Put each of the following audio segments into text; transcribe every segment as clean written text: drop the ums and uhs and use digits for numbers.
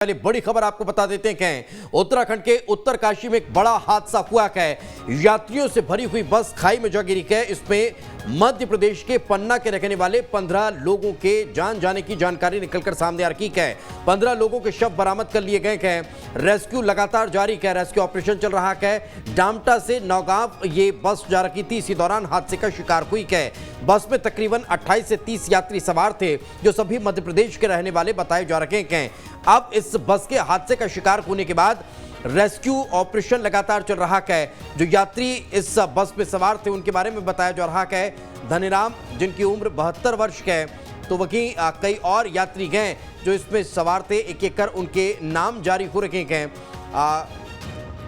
पहले बड़ी खबर आपको बता देते हैं क्या है। उत्तराखंड के उत्तरकाशी में एक बड़ा हादसा हुआ है। यात्रियों से भरी हुई बस खाई में जा गिरी है। इसमें मध्य प्रदेश के पन्ना के रहने वाले 15 लोगों के जान जाने की जानकारी निकलकर सामने आ रही है। 15 लोगों के शव बरामद कर लिए गए हैं। रेस्क्यू लगातार जारी है। रेस्क्यू ऑपरेशन चल रहा है। डामटा से नौगांव ये बस जा रही थी। इसी दौरान हादसे का शिकार हुई है। बस में तकरीबन 28 से 30 यात्री सवार थे, जो सभी मध्य प्रदेश के रहने वाले बताए जा रहे हैं। अब इस बस के हादसे का शिकार होने के बाद रेस्क्यू ऑपरेशन लगातार चल रहा है। जो यात्री इस बस में सवार थे उनके बारे में बताया जा रहा है। धनीराम, जिनकी उम्र 72 वर्ष है, तो वहीं कई और यात्री गए जो इसमें सवार थे। एक एक कर उनके नाम जारी हो रखे हैं।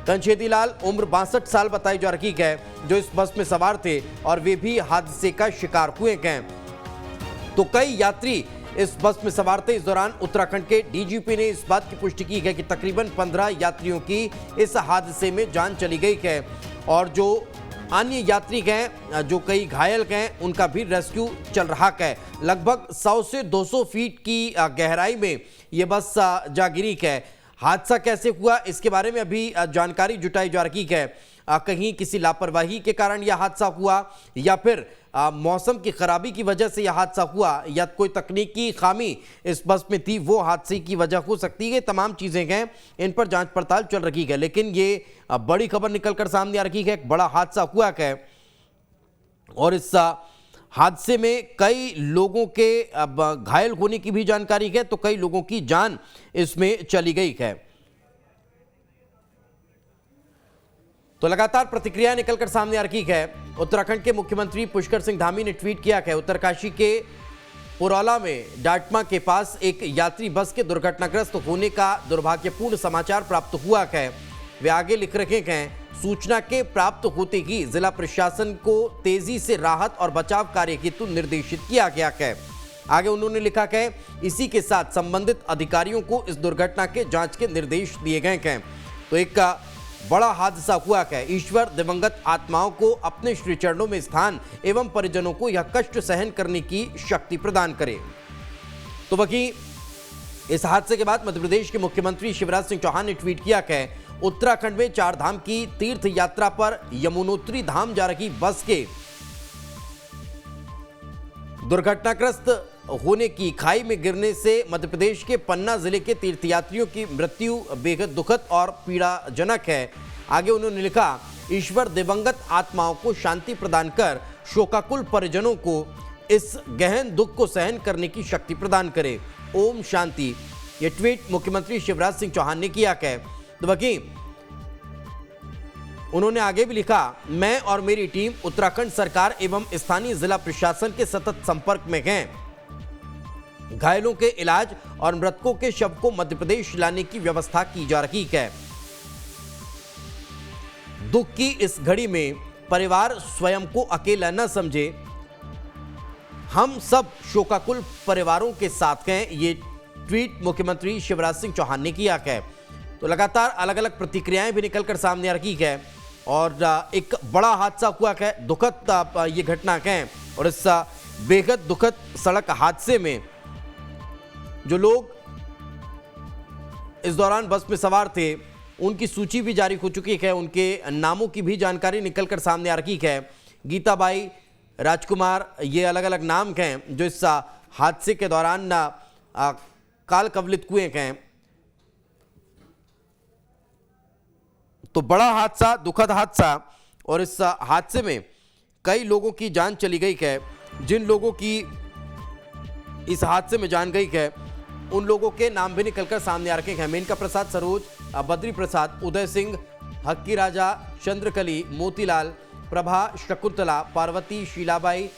कंचेदी लाल, उम्र 62 साल बताई जा रही है, जो इस बस में सवार थे और वे भी हादसे का शिकार हुए हैं। तो कई यात्री इस बस में सवार थे। इस दौरान उत्तराखंड के डीजीपी ने इस बात की पुष्टि की है कि तकरीबन 15 यात्रियों की इस हादसे में जान चली गई है और जो अन्य यात्री हैं, जो कई घायल हैं, उनका भी रेस्क्यू चल रहा है। लगभग 100 से 200 फीट की गहराई में यह बस जा गिरी है। हादसा कैसे हुआ, इसके बारे में अभी जानकारी जुटाई जा रही है। कहीं किसी लापरवाही के कारण यह हादसा हुआ या फिर मौसम की खराबी की वजह से यह हादसा हुआ या कोई तकनीकी खामी इस बस में थी, वो हादसे की वजह हो सकती है। तमाम चीजें हैं, इन पर जांच पड़ताल चल रही है। लेकिन ये बड़ी खबर निकलकर सामने आ रही है। एक बड़ा हादसा हुआ है और इस हादसे में कई लोगों के घायल होने की भी जानकारी है, तो कई लोगों की जान इसमें चली गई है। तो लगातार प्रतिक्रिया निकलकर सामने आ रही है। उत्तराखंड के मुख्यमंत्री पुष्कर सिंह धामी ने ट्वीट किया है। उत्तरकाशी के पुरौला में डाटमा के पास एक यात्री बस के दुर्घटनाग्रस्त होने का दुर्भाग्यपूर्ण समाचार प्राप्त हुआ है। वे आगे लिख रहे हैं, सूचना के प्राप्त होते ही जिला प्रशासन को तेजी से राहत और बचाव कार्य हेतु निर्देशित किया गया है। आगे उन्होंने लिखा है, इसी के साथ संबंधित अधिकारियों को इस दुर्घटना के जांच के निर्देश दिए गए हैं। तो एक बड़ा हादसा हुआ है। ईश्वर दिवंगत आत्माओं को अपने श्री चरणों में स्थान एवं परिजनों को यह कष्ट सहन करने की शक्ति प्रदान करे। तो वहीं इस हादसे के बाद मध्य प्रदेश के मुख्यमंत्री शिवराज सिंह चौहान ने ट्वीट किया है, उत्तराखंड में 4 धाम की तीर्थ यात्रा पर यमुनोत्री धाम जा रही बस के दुर्घटनाग्रस्त होने की खाई में गिरने से मध्य प्रदेश के पन्ना जिले के तीर्थयात्रियों की मृत्यु बेहद दुखद और पीड़ाजनक है। आगे उन्होंने लिखा, ईश्वर दिवंगत आत्माओं को शांति प्रदान कर शोकाकुल परिजनों को इस गहन दुख को सहन करने की शक्ति प्रदान करे। ओम शांति। ये ट्वीट मुख्यमंत्री शिवराज सिंह चौहान ने किया है। तो वहीं उन्होंने आगे भी लिखा, मैं और मेरी टीम उत्तराखंड सरकार एवं स्थानीय जिला प्रशासन के सतत संपर्क में हैं। घायलों के इलाज और मृतकों के शव को मध्य प्रदेश लाने की व्यवस्था की जा रही है। दुख की इस घड़ी में परिवार स्वयं को अकेला न समझे, हम सब शोकाकुल परिवारों के साथ हैं। ये ट्वीट मुख्यमंत्री शिवराज सिंह चौहान ने किया है। तो लगातार अलग अलग प्रतिक्रियाएं भी निकलकर सामने आ रही है और एक बड़ा हादसा हुआ है। दुखद ये घटना है और इस बेहद दुखद सड़क हादसे में जो लोग इस दौरान बस में सवार थे, उनकी सूची भी जारी हो चुकी है। उनके नामों की भी जानकारी निकलकर सामने आ रही है। गीताबाई, राजकुमार, ये अलग अलग नाम हैं जो इस हादसे के दौरान काल कवलित हुए हैं। तो बड़ा हादसा, दुखद हादसा और इस हादसे में कई लोगों की जान चली गई है। जिन लोगों की इस हादसे में जान गई है, उन लोगों के नाम भी निकलकर सामने आ रखे हैं। मेनका प्रसाद सरोज, बद्री प्रसाद, उदय सिंह, हक्की राजा, चंद्रकली, मोतीलाल, प्रभा, शकुंतला, पार्वती, शीलाबाई,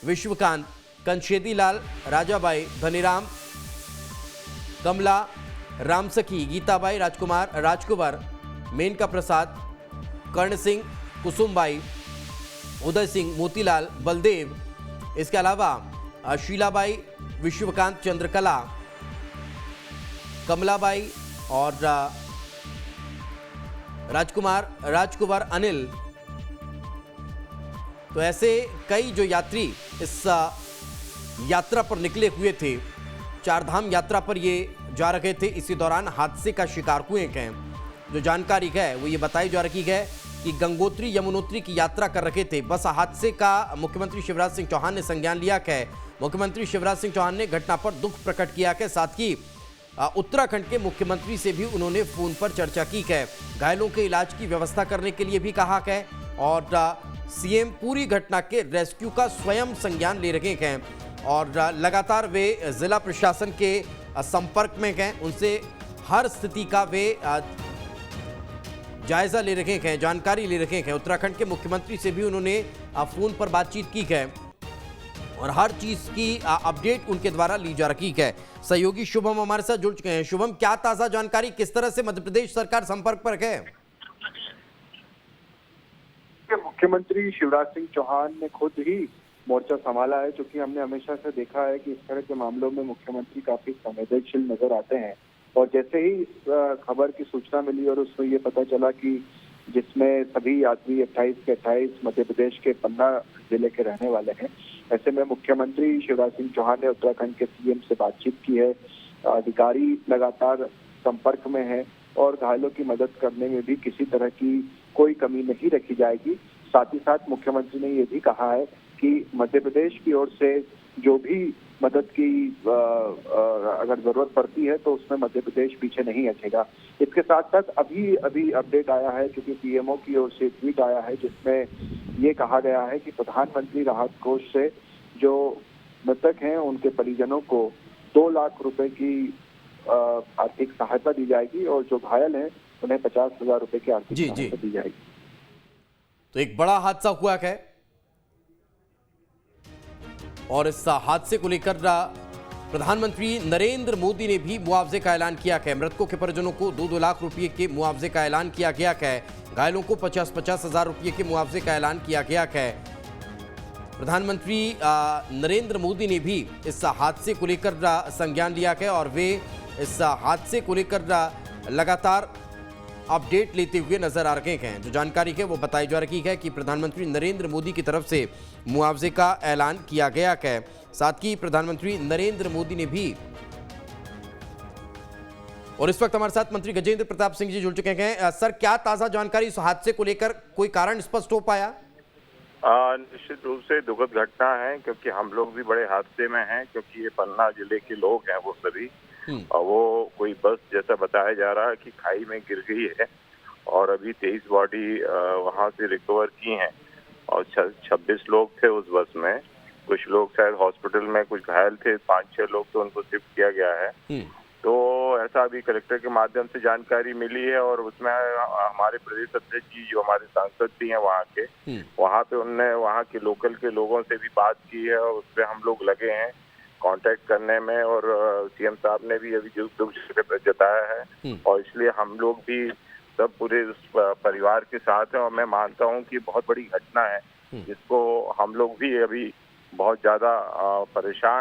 विश्वकांत, कंचेदी लाल, राजाबाई, धनीराम, कमला, रामसखी, गीताबाई, राजकुमार, राजकुमार, मेनका प्रसाद, कर्ण सिंह, कुसुमबाई, उदय सिंह, मोतीलाल, बलदेव, इसके अलावा शीलाबाई, विश्वकांत, चंद्रकला, कमलाबाई और राजकुमार, अनिल। तो ऐसे कई जो यात्री इस यात्रा पर निकले हुए थे, 4 धाम यात्रा पर ये जा रहे थे, इसी दौरान हादसे का शिकार हुए हैं। जो जानकारी है वो ये बताई जा रही है कि गंगोत्री यमुनोत्री की यात्रा कर रहे थे। बस हादसे का मुख्यमंत्री शिवराज सिंह चौहान ने संज्ञान लिया है। मुख्यमंत्री शिवराज सिंह चौहान ने घटना पर दुख प्रकट किया है। साथ ही उत्तराखंड के मुख्यमंत्री से भी उन्होंने फोन पर चर्चा की है। घायलों के इलाज की व्यवस्था करने के लिए भी कहा है और सीएम पूरी घटना के रेस्क्यू का स्वयं संज्ञान ले रहे हैं और लगातार वे जिला प्रशासन के संपर्क में हैं। उनसे हर स्थिति का वे जायजा ले रहे हैं, जानकारी ले रहे हैं। उत्तराखंड के मुख्यमंत्री से भी उन्होंने फोन पर बातचीत की है और हर चीज की अपडेट उनके द्वारा ली जा रही है। सहयोगी शुभम हमारे साथ जुड़ चुके हैं। शुभम, क्या ताजा जानकारी, किस तरह से मध्य प्रदेश सरकार संपर्क पर है? मुख्यमंत्री शिवराज सिंह चौहान ने खुद ही मोर्चा संभाला है, क्योंकि हमने हमेशा से देखा है कि इस तरह के मामलों में मुख्यमंत्री काफी संवेदनशील नजर आते हैं। और जैसे ही इस खबर की सूचना मिली और उसमें ये पता चला कि जिसमें सभी यात्री 28 के 28 मध्य प्रदेश के पन्ना जिले के रहने वाले हैं, ऐसे में मुख्यमंत्री शिवराज सिंह चौहान ने उत्तराखंड के सीएम से बातचीत की है। अधिकारी लगातार संपर्क में है और घायलों की मदद करने में भी किसी तरह की कोई कमी नहीं रखी जाएगी। साथ ही साथ मुख्यमंत्री ने ये भी कहा है कि मध्य प्रदेश की ओर से जो भी मदद की अगर जरूरत पड़ती है तो उसमें मध्य प्रदेश पीछे नहीं हटेगा। इसके साथ साथ अभी अपडेट आया है, क्योंकि पीएमओ की ओर से ट्वीट आया है जिसमें ये कहा गया है कि प्रधानमंत्री राहत कोष से जो मृतक हैं उनके परिजनों को 2 लाख रुपए की आर्थिक सहायता दी जाएगी और जो घायल हैं उन्हें 50,000 रुपए की आर्थिक सहायता दी जाएगी। तो एक बड़ा हादसा हुआ है और इस हादसे को लेकर प्रधानमंत्री नरेंद्र मोदी ने भी मुआवजे का ऐलान किया है। मृतकों के परिजनों को 2-2 लाख रुपए के मुआवजे का ऐलान किया गया है। घायलों को 50-50 हजार रुपये के मुआवजे का ऐलान किया गया है। प्रधानमंत्री नरेंद्र मोदी ने भी इस हादसे को लेकर संज्ञान लिया है और वे इस हादसे को लेकर लगातार अपडेट लेते हुए नजर आ रहे हैं। जो जानकारी है वो बताई जा रही है कि प्रधानमंत्री नरेंद्र मोदी की तरफ से मुआवजे का ऐलान किया गया है। साथ ही प्रधानमंत्री नरेंद्र मोदी ने भी, और इस वक्त हमारे साथ मंत्री गजेंद्र प्रताप सिंह जी जुड़ चुके हैं। सर, क्या ताजा जानकारी इस हादसे को लेकर, कोई कारण स्पष्ट हो पाया? निश्चित रूप से दुखद घटना है, क्योंकि हम लोग भी बड़े हादसे में हैं, क्योंकि ये पन्ना जिले के लोग हैं वो सभी, और वो कोई बस जैसा बताया जा रहा है कि खाई में गिर गई है और अभी 23 बॉडी वहां से रिकवर की हैं और 26 लोग थे उस बस में। कुछ लोग शायद हॉस्पिटल में, कुछ घायल थे, 5-6 लोग तो उनको शिफ्ट किया गया है। तो ऐसा अभी कलेक्टर के माध्यम से जानकारी मिली है और उसमें हमारे प्रदेश अध्यक्ष जी जो हमारे सांसद भी हैं वहाँ के, वहाँ पे उनने वहाँ के लोकल के लोगों से भी बात की है और उस पर हम लोग लगे हैं कांटेक्ट करने में। और सीएम साहब ने भी अभी दुख जताया है और इसलिए हम लोग भी सब पूरे परिवार के साथ हैं। और मैं मानता हूँ कि बहुत बड़ी घटना है जिसको हम लोग भी अभी बहुत ज्यादा परेशान